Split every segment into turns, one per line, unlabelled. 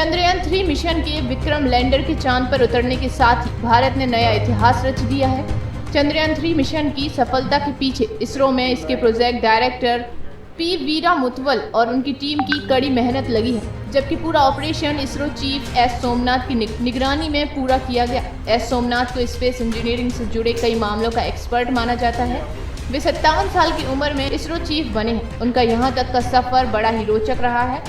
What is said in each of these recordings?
Chandrayaan-3 mission के Vikram lander के चांद पर उतरने के साथ ही भारत ने नया इतिहास रच दिया है। चंद्रयान-3 मिशन की सफलता के पीछे इसरो में इसके प्रोजेक्ट डायरेक्टर पी वीरा मुथवल और उनकी टीम की कड़ी मेहनत लगी है, जबकि पूरा operation ISRO chief S Somnath की निगरानी में पूरा किया गया। एस सोमनाथ को स्पेस इंजीनियरिंग से जुड़े कई मामलों का एक्सपर्ट माना जाता है। वे 57 साल की उम्र में इसरो चीफ बने हैं। उनका यहाँ तक का सफर बड़ा ही रोचक रहा है।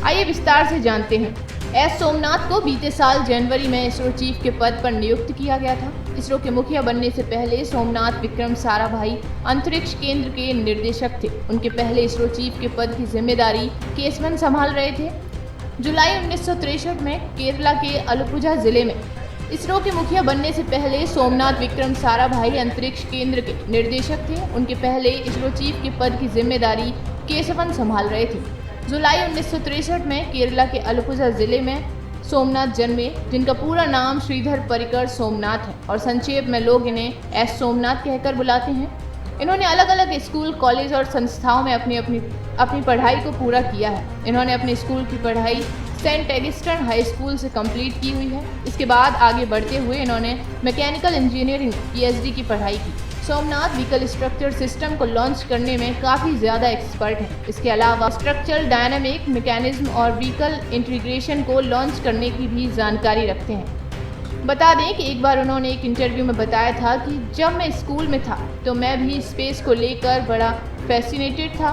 आइए विस्तार से जानते हैं। एस सोमनाथ को बीते साल जनवरी में इसरो चीफ के पद पर नियुक्त किया गया था। इसरो के मुखिया बनने से पहले सोमनाथ विक्रम साराभाई अंतरिक्ष केंद्र के निर्देशक थे। उनके पहले इसरो चीफ के पद की जिम्मेदारी केसवन संभाल रहे थे। जुलाई 1963 में केरला के अलपुझा जिले में इसरो के मुखिया बनने से पहले सोमनाथ विक्रम साराभाई अंतरिक्ष केंद्र के निर्देशक थे। उनके पहले इसरो चीफ के पद की जिम्मेदारी केसवन संभाल रहे थे। जुलाई 1963 में केरला के अलपुझा जिले में सोमनाथ जन्मे, जिनका पूरा नाम श्रीधर परिकर सोमनाथ है और संक्षेप में लोग इन्हें एस सोमनाथ कहकर बुलाते हैं। इन्होंने अलग अलग स्कूल, कॉलेज और संस्थाओं में अपनी पढ़ाई को पूरा किया है। इन्होंने अपने स्कूल की पढ़ाई सेंट एगिस्टन हाई स्कूल से कंप्लीट की हुई है। इसके बाद आगे बढ़ते हुए इन्होंने मैकेनिकल इंजीनियरिंग PhD की पढ़ाई की। सोमनाथ व्हीकल स्ट्रक्चर सिस्टम को लॉन्च करने में काफ़ी ज़्यादा एक्सपर्ट हैं। इसके अलावा स्ट्रक्चरल डायनामिक मैकेनिज्म और व्हीकल इंटीग्रेशन को लॉन्च करने की भी जानकारी रखते हैं। बता दें कि एक बार उन्होंने एक इंटरव्यू में बताया था कि जब मैं स्कूल में था तो मैं भी स्पेस को लेकर बड़ा फैसिनेटेड था,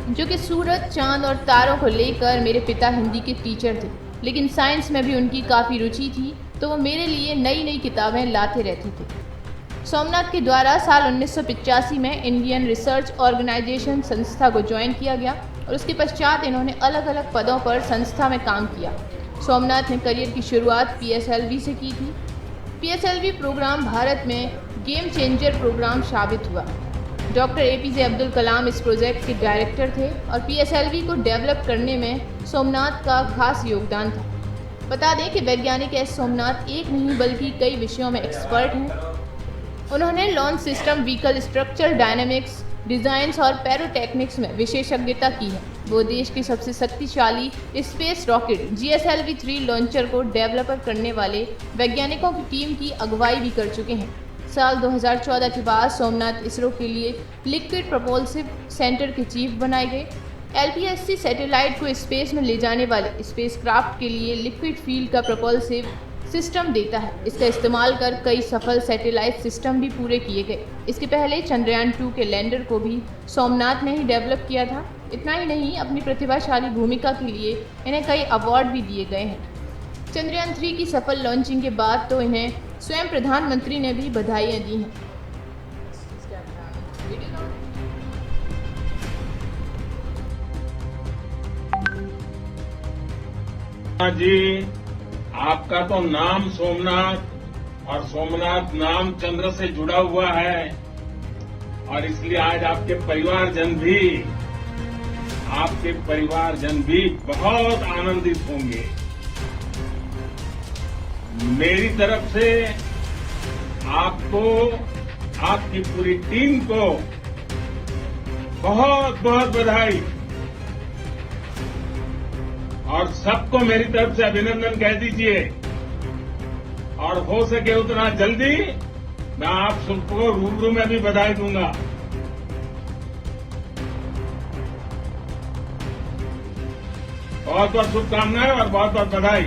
जो कि सूरज, चांद और तारों को लेकर मेरे पिता हिंदी के टीचर थे, लेकिन साइंस में भी उनकी काफ़ी रुचि थी, तो वो मेरे लिए नई नई किताबें लाते रहते थे। सोमनाथ के द्वारा साल 1985 में इंडियन रिसर्च ऑर्गेनाइजेशन संस्था को ज्वाइन किया गया और उसके पश्चात इन्होंने अलग अलग पदों पर संस्था में काम किया। सोमनाथ ने करियर की शुरुआत PSLV से की थी। PSLV प्रोग्राम भारत में गेम चेंजर प्रोग्राम साबित हुआ। डॉक्टर APJ अब्दुल कलाम इस प्रोजेक्ट के डायरेक्टर थे और PSLV को डेवलप करने में सोमनाथ का खास योगदान था। बता दें कि वैज्ञानिक एस सोमनाथ एक नहीं बल्कि कई विषयों में एक्सपर्ट हैं। उन्होंने launch system, vehicle structure, dynamics, designs और पैरोटेक्निक्स में विशेषज्ञता की है। वो देश के सबसे शक्तिशाली स्पेस रॉकेट GSLV-3 लॉन्चर को डेवलपर करने वाले वैज्ञानिकों की टीम की अगुवाई भी कर चुके हैं। साल 2014 के बाद सोमनाथ इसरो के लिए लिक्विड प्रोपल्सिव सेंटर के चीफ बनाए गए। LPSC सैटेलाइट को स्पेस में ले जाने वाले स्पेसक्राफ्ट के लिए लिक्विड फील्ड का प्रोपल्सिव सिस्टम देता है। इसका इस्तेमाल कर कई सफल सैटेलाइट सिस्टम भी पूरे किए गए। इसके पहले चंद्रयान-2 के लैंडर को भी सोमनाथ ने ही डेवलप किया था। इतना ही नहीं, अपनी प्रतिभाशाली भूमिका के लिए इन्हें कई अवार्ड भी दिए गए हैं। चंद्रयान-3 की सफल लॉन्चिंग के बाद तो इन्हें स्वयं प्रधानमंत्री ने भी बधाइयाँ दी हैं।
जी, आपका तो नाम सोमनाथ और सोमनाथ नाम चंद्र से जुड़ा हुआ है और इसलिए आज आपके परिवारजन भी बहुत आनंदित होंगे। मेरी तरफ से आपको, आपकी पूरी टीम को बहुत बहुत बधाई और सबको मेरी तरफ से अभिनंदन कह दीजिए और हो सके उतना जल्दी मैं आप सबको रूबरू में भी बधाई दूंगा। बहुत बहुत शुभकामनाएं और बहुत बहुत बधाई।